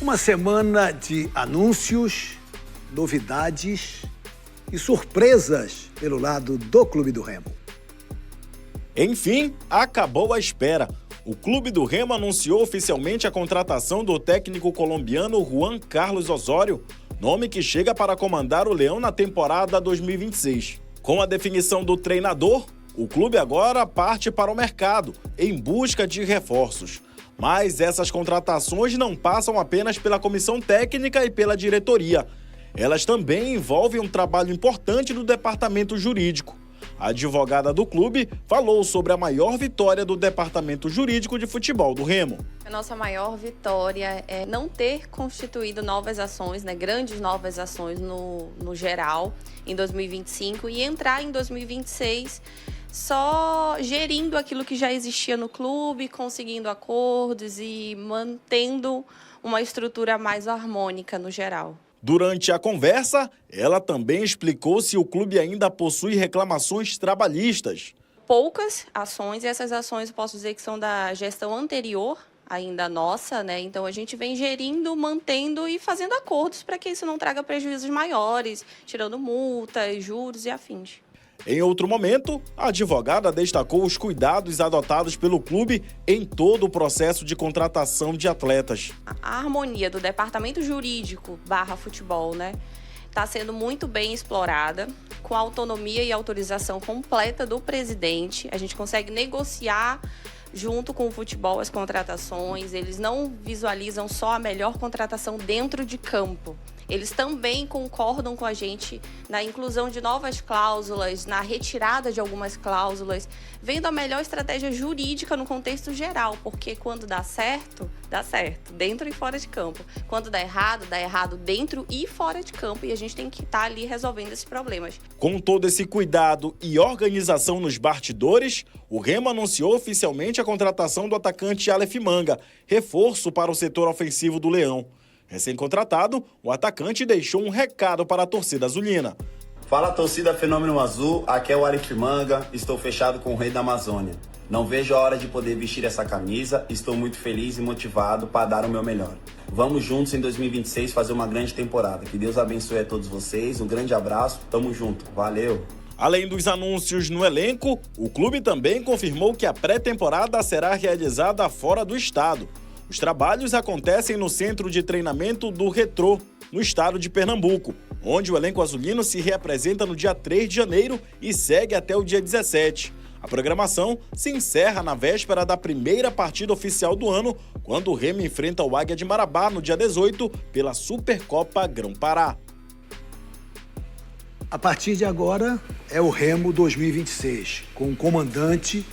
Uma semana de anúncios, novidades e surpresas pelo lado do Clube do Remo. Enfim, acabou a espera. O Clube do Remo anunciou oficialmente a contratação do técnico colombiano Juan Carlos Osório, nome que chega para comandar o Leão na temporada 2026. Com a definição do treinador, o clube agora parte para o mercado, em busca de reforços. Mas essas contratações não passam apenas pela comissão técnica e pela diretoria. Elas também envolvem um trabalho importante do departamento jurídico. A advogada do clube falou sobre a maior vitória do departamento jurídico de futebol do Remo. A nossa maior vitória é não ter constituído novas ações, grandes novas ações no geral, em 2025 e entrar em 2026 só gerindo aquilo que já existia no clube, conseguindo acordos e mantendo uma estrutura mais harmônica no geral. Durante a conversa, ela também explicou se o clube ainda possui reclamações trabalhistas. Poucas ações, e essas ações eu posso dizer que são da gestão anterior, ainda nossa, Então a gente vem gerindo, mantendo e fazendo acordos para que isso não traga prejuízos maiores, tirando multas, juros e afins. Em outro momento, a advogada destacou os cuidados adotados pelo clube em todo o processo de contratação de atletas. A harmonia do departamento jurídico / futebol, está sendo muito bem explorada, com autonomia e autorização completa do presidente. A gente consegue negociar junto com o futebol as contratações, eles não visualizam só a melhor contratação dentro de campo. Eles também concordam com a gente na inclusão de novas cláusulas, na retirada de algumas cláusulas, vendo a melhor estratégia jurídica no contexto geral, porque quando dá certo, dentro e fora de campo. Quando dá errado dentro e fora de campo, e a gente tem que estar ali resolvendo esses problemas. Com todo esse cuidado e organização nos bastidores, o Remo anunciou oficialmente a contratação do atacante Aleph Manga, reforço para o setor ofensivo do Leão. Recém-contratado, o atacante deixou um recado para a torcida azulina. Fala, torcida Fenômeno Azul, aqui é o Aleph Manga, estou fechado com o Rei da Amazônia. Não vejo a hora de poder vestir essa camisa, estou muito feliz e motivado para dar o meu melhor. Vamos juntos em 2026 fazer uma grande temporada. Que Deus abençoe a todos vocês, um grande abraço, tamo junto, valeu! Além dos anúncios no elenco, o clube também confirmou que a pré-temporada será realizada fora do estado. Os trabalhos acontecem no Centro de Treinamento do Retrô, no estado de Pernambuco, onde o elenco azulino se reapresenta no dia 3 de janeiro e segue até o dia 17. A programação se encerra na véspera da primeira partida oficial do ano, quando o Remo enfrenta o Águia de Marabá no dia 18 pela Supercopa Grão-Pará. A partir de agora é o Remo 2026, com o comandante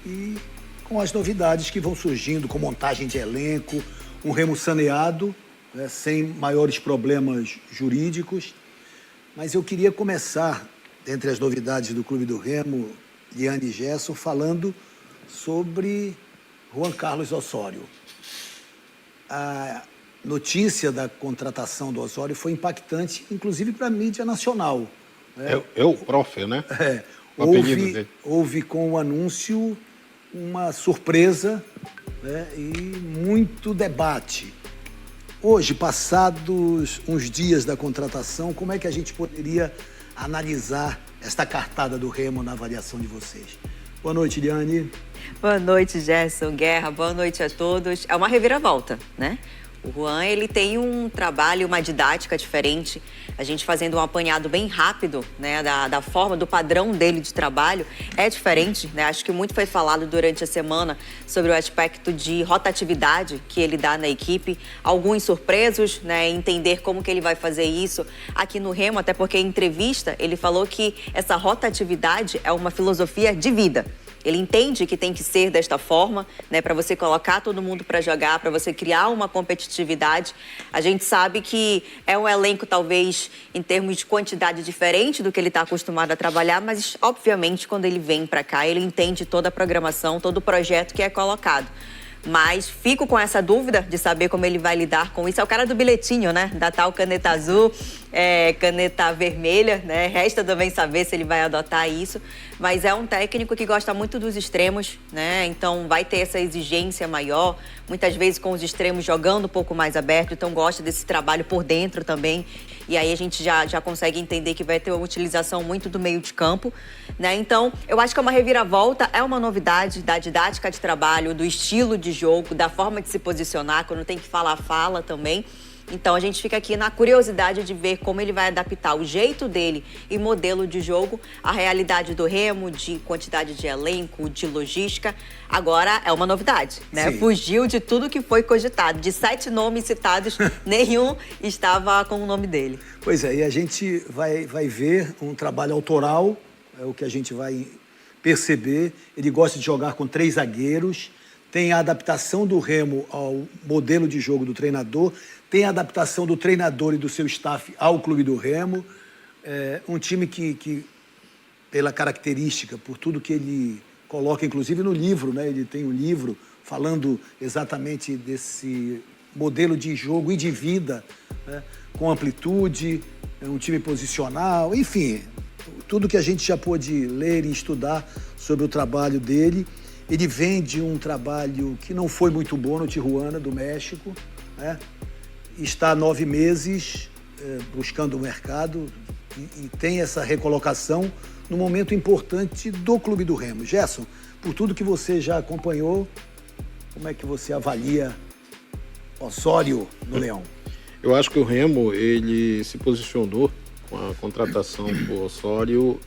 e com as novidades que vão surgindo, com montagem de elenco, um Remo saneado, sem maiores problemas jurídicos. Mas eu queria começar, dentre as novidades do Clube do Remo, Liane e Gerson, falando sobre Juan Carlos Osório. A notícia da contratação do Osório foi impactante, inclusive para a mídia nacional. O prof, né? Houve com o anúncio uma surpresa, e muito debate. Hoje, passados uns dias da contratação, como é que a gente poderia analisar esta cartada do Remo na avaliação de vocês? Boa noite, Liane. Boa noite, Gerson, Guerra. Boa noite a todos. É uma reviravolta, O Juan, ele tem um trabalho, uma didática diferente. A gente fazendo um apanhado bem rápido, da forma, do padrão dele de trabalho, é diferente, Acho que muito foi falado durante a semana sobre o aspecto de rotatividade que ele dá na equipe. Alguns surpresos, entender como que ele vai fazer isso aqui no Remo, até porque em entrevista ele falou que essa rotatividade é uma filosofia de vida. Ele entende que tem que ser desta forma, para você colocar todo mundo para jogar, para você criar uma competitividade. A gente sabe que é um elenco, talvez, em termos de quantidade diferente do que ele está acostumado a trabalhar, mas, obviamente, quando ele vem para cá, ele entende toda a programação, todo o projeto que é colocado. Mas fico com essa dúvida de saber como ele vai lidar com isso. É o cara do bilhetinho, né? Da tal caneta azul, caneta vermelha, né? Resta também saber se ele vai adotar isso. Mas é um técnico que gosta muito dos extremos, né? Então vai ter essa exigência maior, muitas vezes com os extremos jogando um pouco mais aberto, então gosta desse trabalho por dentro também. E aí a gente já consegue entender que vai ter uma utilização muito do meio de campo, né? Então, eu acho que é uma reviravolta, é uma novidade da didática de trabalho, do estilo de jogo, da forma de se posicionar, quando tem que falar, fala também. Então, a gente fica aqui na curiosidade de ver como ele vai adaptar o jeito dele e modelo de jogo à realidade do Remo, de quantidade de elenco, de logística. Agora, é uma novidade, né? Sim. Fugiu de tudo que foi cogitado. De 7 nomes citados, nenhum estava com o nome dele. Pois é, e a gente vai ver um trabalho autoral, é o que a gente vai perceber. Ele gosta de jogar com 3 zagueiros, tem a adaptação do Remo ao modelo de jogo do treinador, tem a adaptação do treinador e do seu staff ao clube do Remo. É um time que, pela característica, por tudo que ele coloca, inclusive no livro, né? Ele tem um livro falando exatamente desse modelo de jogo e de vida, né? Com amplitude, é um time posicional, enfim, tudo que a gente já pôde ler e estudar sobre o trabalho dele. Ele vem de um trabalho que não foi muito bom no Tijuana, do México, né? Está há 9 meses buscando o mercado e tem essa recolocação num momento importante do Clube do Remo. Gerson, por tudo que você já acompanhou, como é que você avalia Osório no Leão? Eu acho que o Remo, ele se posicionou com a contratação do Osório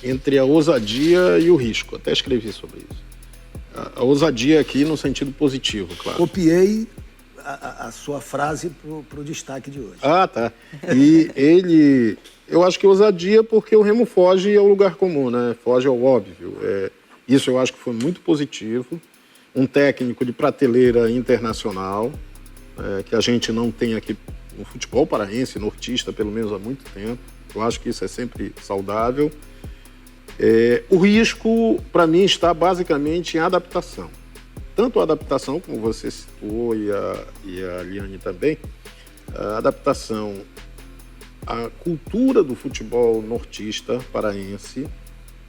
entre a ousadia e o risco. Até escrevi sobre isso. A ousadia aqui no sentido positivo, claro. Copiei a sua frase pro destaque de hoje. Ah, tá. E eu acho que ousadia porque o Remo foge ao lugar comum, né? Foge ao óbvio. Isso eu acho que foi muito positivo. Um técnico de prateleira internacional, que a gente não tem aqui no futebol paraense, nortista, pelo menos há muito tempo. Eu acho que isso é sempre saudável. O risco, para mim, está basicamente em adaptação. Tanto a adaptação, como você citou, e a Liane também, a adaptação à cultura do futebol nortista paraense,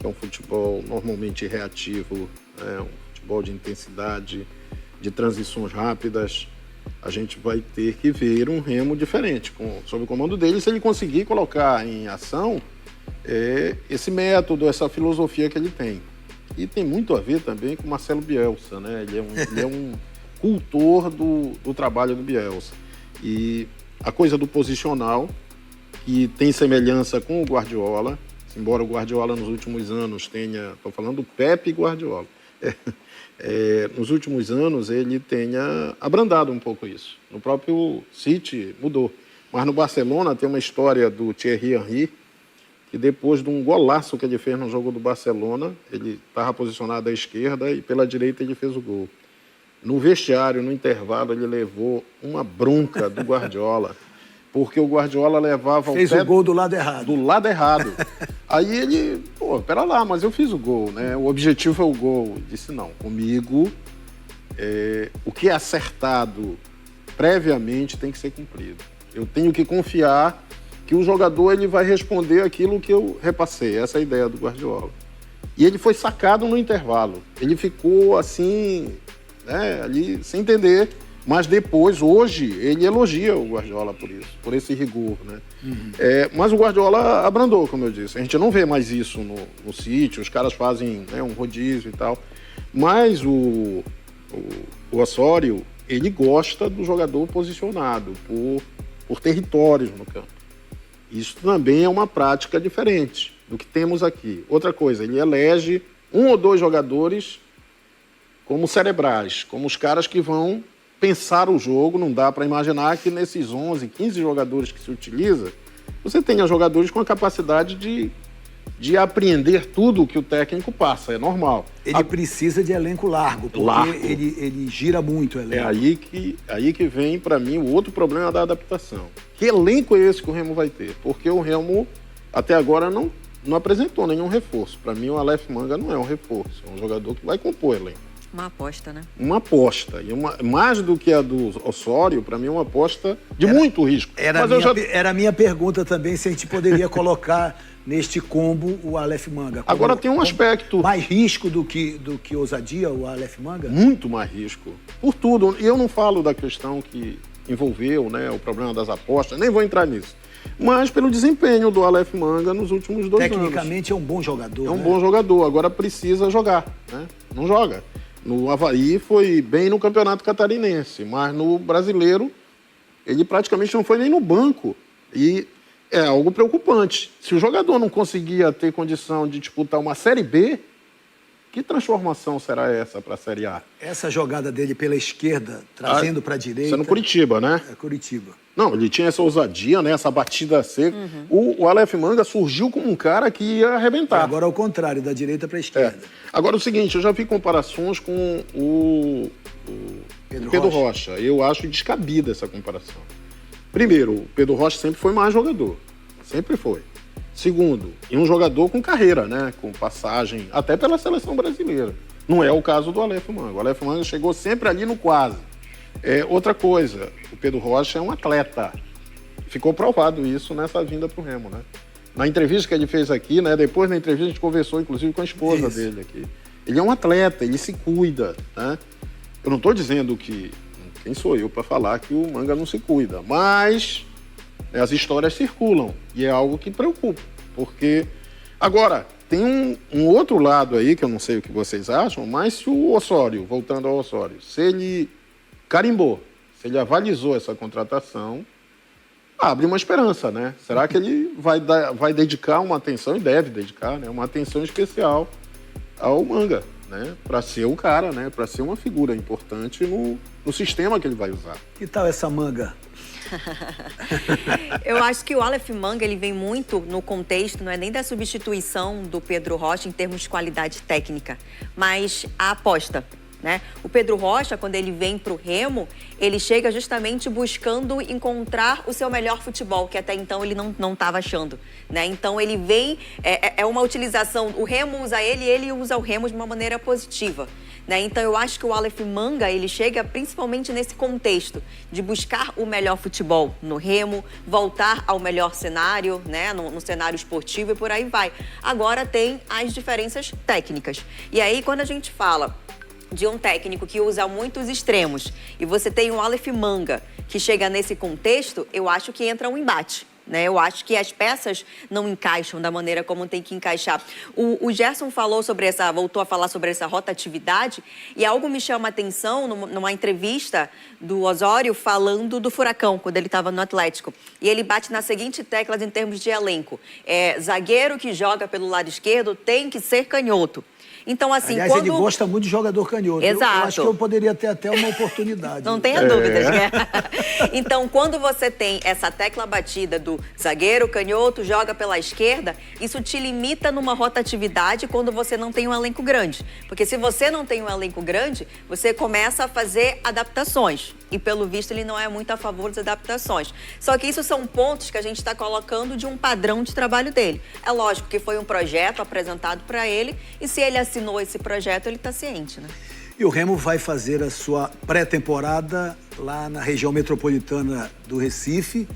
que é um futebol normalmente reativo, um futebol de intensidade, de transições rápidas. A gente vai ter que ver um Remo diferente, sob o comando dele, se ele conseguir colocar em ação esse método, essa filosofia que ele tem. E tem muito a ver também com Marcelo Bielsa, né? Ele é um cultor do trabalho do Bielsa. E a coisa do posicional, que tem semelhança com o Guardiola, embora o Guardiola nos últimos anos tenha... Estou falando do Pepe Guardiola. Nos últimos anos ele tenha abrandado um pouco isso. No próprio City mudou. Mas no Barcelona tem uma história do Thierry Henry, que depois de um golaço que ele fez no jogo do Barcelona, ele estava posicionado à esquerda e pela direita ele fez o gol. No vestiário, no intervalo, ele levou uma bronca do Guardiola, porque o Guardiola levava fez o gol do lado errado. Do lado errado. Aí ele, pera lá, mas eu fiz o gol, né? O objetivo é o gol. Ele disse, não, comigo, o que é acertado previamente tem que ser cumprido. Eu tenho que confiar que o jogador ele vai responder aquilo que eu repassei. Essa é a ideia do Guardiola. E ele foi sacado no intervalo. Ele ficou assim, né, ali sem entender. Mas depois, hoje, ele elogia o Guardiola por isso, por esse rigor, né? Uhum. Mas o Guardiola abrandou, como eu disse. A gente não vê mais isso no City, os caras fazem, né, um rodízio e tal. Mas o Osório, ele gosta do jogador posicionado por territórios no campo. Isso também é uma prática diferente do que temos aqui. Outra coisa, ele elege 1 ou 2 jogadores como cerebrais, como os caras que vão pensar o jogo. Não dá para imaginar que nesses 11, 15 jogadores que se utiliza, você tenha jogadores com a capacidade de apreender tudo o que o técnico passa, é normal. Ele precisa de elenco largo, porque ele gira muito o elenco. É aí que vem, para mim, o outro problema da adaptação. Que elenco é esse que o Remo vai ter? Porque o Remo, até agora, não apresentou nenhum reforço. Para mim, o Aleph Manga não é um reforço, é um jogador que vai compor elenco. Uma aposta, né? Uma aposta. E mais do que a do Osório, para mim é uma aposta de muito risco. Era a minha pergunta também, se a gente poderia colocar neste combo o Aleph Manga. Agora tem um aspecto... Mais risco do que ousadia, o Aleph Manga? Muito mais risco. Por tudo. E eu não falo da questão que envolveu, né, o problema das apostas, nem vou entrar nisso. Mas pelo desempenho do Aleph Manga nos últimos 2 anos. Tecnicamente é um bom jogador. É um bom jogador, agora precisa jogar, né? Não joga. No Avaí foi bem no Campeonato Catarinense, mas no Brasileiro ele praticamente não foi nem no banco. E é algo preocupante. Se o jogador não conseguia ter condição de disputar uma Série B, que transformação será essa para a Série A? Essa jogada dele pela esquerda, trazendo para a direita... Isso é no Curitiba, né? É Curitiba. Não, ele tinha essa ousadia, né? Essa batida seca. O Aleph Manga surgiu como um cara que ia arrebentar. Agora ao contrário, da direita para a esquerda. Agora o seguinte, eu já vi comparações com o Pedro Rocha. Eu acho descabida essa comparação. Primeiro, o Pedro Rocha sempre foi mais jogador. Sempre foi. Segundo, e um jogador com carreira, né? Com passagem até pela seleção brasileira. Não é o caso do Aleph Manga. O Aleph Manga chegou sempre ali no quase. Outra coisa, o Pedro Rocha é um atleta. Ficou provado isso nessa vinda para o Remo, né? Na entrevista que ele fez aqui, né? Depois da entrevista a gente conversou, inclusive, com a esposa dele aqui. Ele é um atleta, ele se cuida, né? Eu não estou dizendo que... Quem sou eu para falar que o Manga não se cuida? Mas as histórias circulam e é algo que preocupa. Porque... Agora, tem um outro lado aí, que eu não sei o que vocês acham, mas se o Osório, voltando ao Osório, se ele carimbou, se ele avalizou essa contratação, abre uma esperança, né? Será que ele vai dedicar uma atenção, e deve dedicar, né, uma atenção especial ao Manga, né? Para ser o cara, né? Para ser uma figura importante no sistema que ele vai usar. Que tal essa Manga? Eu acho que o Aleph Manga, ele vem muito no contexto, não é nem da substituição do Pedro Rocha em termos de qualidade técnica, mas a aposta. Né? O Pedro Rocha, quando ele vem para o Remo, ele chega justamente buscando encontrar o seu melhor futebol, que até então ele não estava achando. Né? Então ele vem, é uma utilização, o Remo usa ele e ele usa o Remo de uma maneira positiva. Né? Então eu acho que o Aleph Manga, ele chega principalmente nesse contexto de buscar o melhor futebol no Remo, voltar ao melhor cenário, né? no cenário esportivo e por aí vai. Agora tem as diferenças técnicas. E aí quando a gente fala de um técnico que usa muitos extremos e você tem um Aleph Manga que chega nesse contexto, eu acho que entra um embate. Né? Eu acho que as peças não encaixam da maneira como tem que encaixar. O Gerson voltou a falar sobre essa rotatividade e algo me chama a atenção numa entrevista do Osório falando do Furacão, quando ele estava no Atlético. E ele bate na seguinte tecla em termos de elenco. Zagueiro que joga pelo lado esquerdo tem que ser canhoto. Então, assim, aliás, ele gosta muito de jogador canhoto. Exato. Eu acho que eu poderia ter até uma oportunidade. Não tenha dúvidas, né? Então, quando você tem essa tecla batida do zagueiro canhoto, joga pela esquerda, isso te limita numa rotatividade quando você não tem um elenco grande. Porque se você não tem um elenco grande, você começa a fazer adaptações. E, pelo visto, ele não é muito a favor das adaptações. Só que isso são pontos que a gente está colocando de um padrão de trabalho dele. É lógico que foi um projeto apresentado para ele e se ele assinou esse projeto, ele está ciente, né? E o Remo vai fazer a sua pré-temporada lá na região metropolitana do Recife,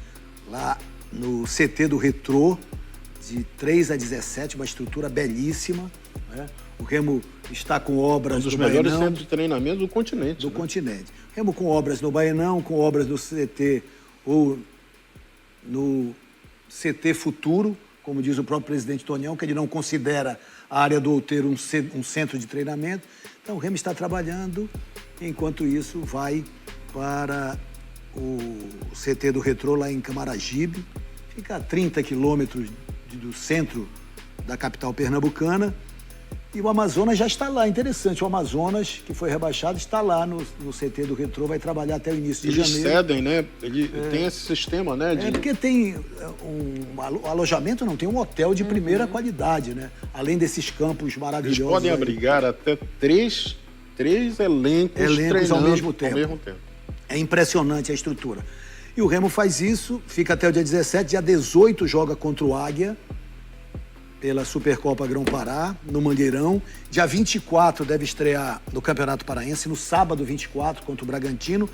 lá no CT do Retrô, de 3 a 17, uma estrutura belíssima, né? O Remo está com obras um dos no melhores Baenão, centros de treinamento do continente. do continente. Remo com obras no Baenão, com obras no CT ou no CT Futuro, como diz o próprio presidente Tonião, que ele não considera a área do Outeiro um centro de treinamento. Então o Remo está trabalhando, enquanto isso vai para o CT do Retrô lá em Camaragibe, fica a 30 quilômetros do centro da capital pernambucana. E o Amazonas já está lá, interessante. O Amazonas, que foi rebaixado, está lá no CT do Retrô, vai trabalhar até o início de janeiro. Eles cedem, né? Ele tem esse sistema, né? Porque tem um alojamento, não tem um hotel de primeira qualidade, né? Além desses campos maravilhosos. Eles podem abrigar até três elencos ao mesmo tempo. É impressionante a estrutura. E o Remo faz isso, fica até o dia 17, dia 18 joga contra o Águia, pela Supercopa Grão-Pará, no Mangueirão. Dia 24 deve estrear no Campeonato Paraense, no sábado 24, contra o Bragantino,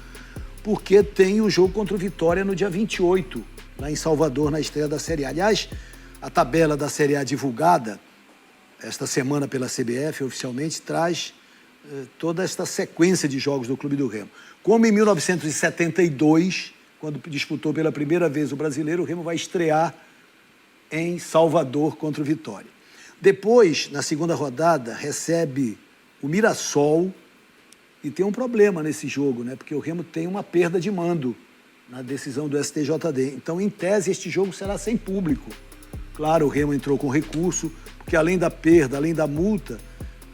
porque tem o jogo contra o Vitória no dia 28, lá em Salvador, na estreia da Série A. Aliás, a tabela da Série A divulgada esta semana pela CBF, oficialmente, traz toda esta sequência de jogos do Clube do Remo. Como em 1972, quando disputou pela primeira vez o Brasileiro, o Remo vai estrear em Salvador contra o Vitória. Depois, na segunda rodada, recebe o Mirassol e tem um problema nesse jogo, né? Porque o Remo tem uma perda de mando na decisão do STJD. Então, em tese, este jogo será sem público. Claro, o Remo entrou com recurso, porque além da perda, além da multa,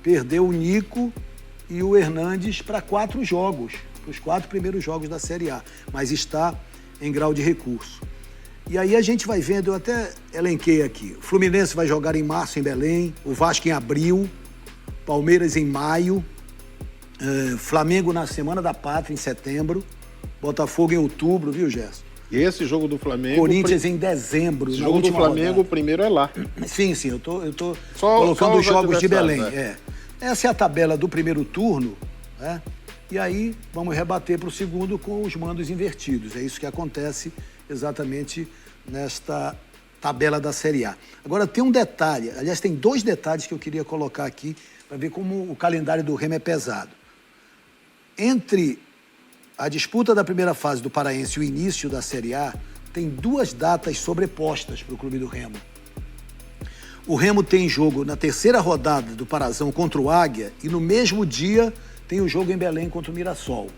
perdeu o Nico e o Hernandes para 4 jogos, para os 4 primeiros jogos da Série A, mas está em grau de recurso. E aí a gente vai vendo, eu até elenquei aqui, o Fluminense vai jogar em março em Belém, o Vasco em abril, Palmeiras em maio, Flamengo na Semana da Pátria em setembro, Botafogo em outubro, viu, Gerson? E esse jogo do Flamengo... Corinthians em dezembro, esse na jogo do última Flamengo, rodada. o primeiro é lá. Sim, eu tô colocando os jogos de Belém. Essa é a tabela do primeiro turno, né? E aí vamos rebater para o segundo com os mandos invertidos. É isso que acontece exatamente nesta tabela da Série A. Agora tem um detalhe, aliás, tem 2 detalhes que eu queria colocar aqui para ver como o calendário do Remo é pesado. Entre a disputa da primeira fase do Paraense e o início da Série A, tem 2 datas sobrepostas para o Clube do Remo. O Remo tem jogo na terceira rodada do Parazão contra o Águia e no mesmo dia tem o jogo em Belém contra o Mirassol.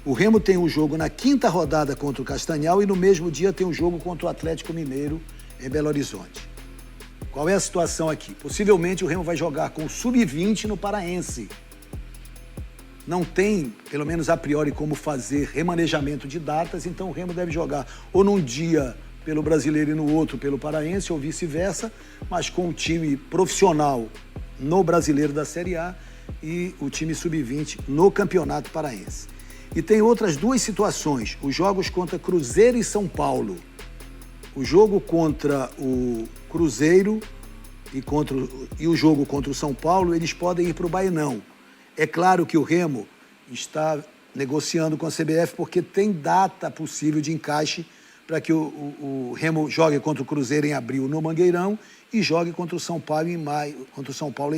O Remo tem o jogo na 5ª rodada contra o Castanhal e no mesmo dia tem o jogo contra o Atlético Mineiro em Belo Horizonte. Qual é a situação aqui? Possivelmente o Remo vai jogar com o Sub-20 no Paraense. Não tem, pelo menos a priori, como fazer remanejamento de datas, então o Remo deve jogar ou num dia pelo Brasileiro e no outro pelo Paraense, ou vice-versa, mas com o time profissional no Brasileiro da Série A e o time Sub-20 no Campeonato Paraense. E tem outras 2 situações, os jogos contra Cruzeiro e São Paulo. O jogo contra o Cruzeiro e o jogo contra o São Paulo, eles podem ir para o Baenão. É claro que o Remo está negociando com a CBF porque tem data possível de encaixe para que o Remo jogue contra o Cruzeiro em abril no Mangueirão e jogue contra o São Paulo em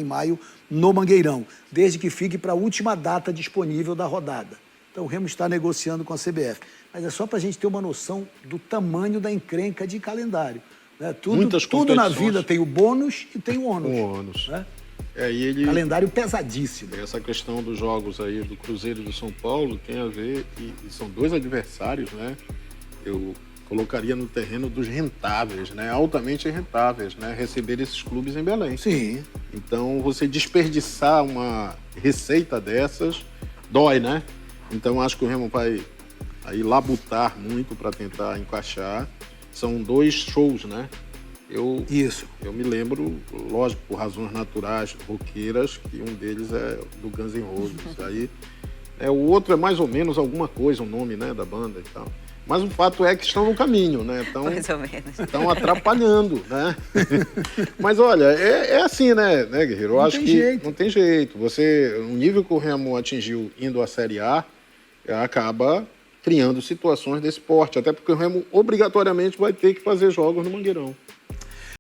maio no Mangueirão, desde que fique para a última data disponível da rodada. Então o Remo está negociando com a CBF. Mas é só para a gente ter uma noção do tamanho da encrenca de calendário, né? Tudo na vida tem o bônus e tem o ônus. Né? Calendário pesadíssimo. Essa questão dos jogos aí do Cruzeiro e do São Paulo tem a ver, e são 2 adversários, né? Eu colocaria no terreno dos rentáveis, né? Altamente rentáveis, né? Receber esses clubes em Belém. Sim. Então, você desperdiçar uma receita dessas dói, né? Então, acho que o Remo vai aí labutar muito para tentar encaixar. São 2 shows, né? Eu me lembro, lógico, por razões naturais, roqueiras, que um deles é do Guns N' Roses. Aí, o outro é mais ou menos alguma coisa, o nome, né, da banda e tal. Mas o fato é que estão no caminho, né? Mais ou menos. Estão atrapalhando, né? Mas olha, é assim, né, Guerreiro? Eu acho que não tem jeito. O nível que o Remo atingiu indo à Série A acaba criando situações desse porte, até porque o Remo obrigatoriamente vai ter que fazer jogos no Mangueirão.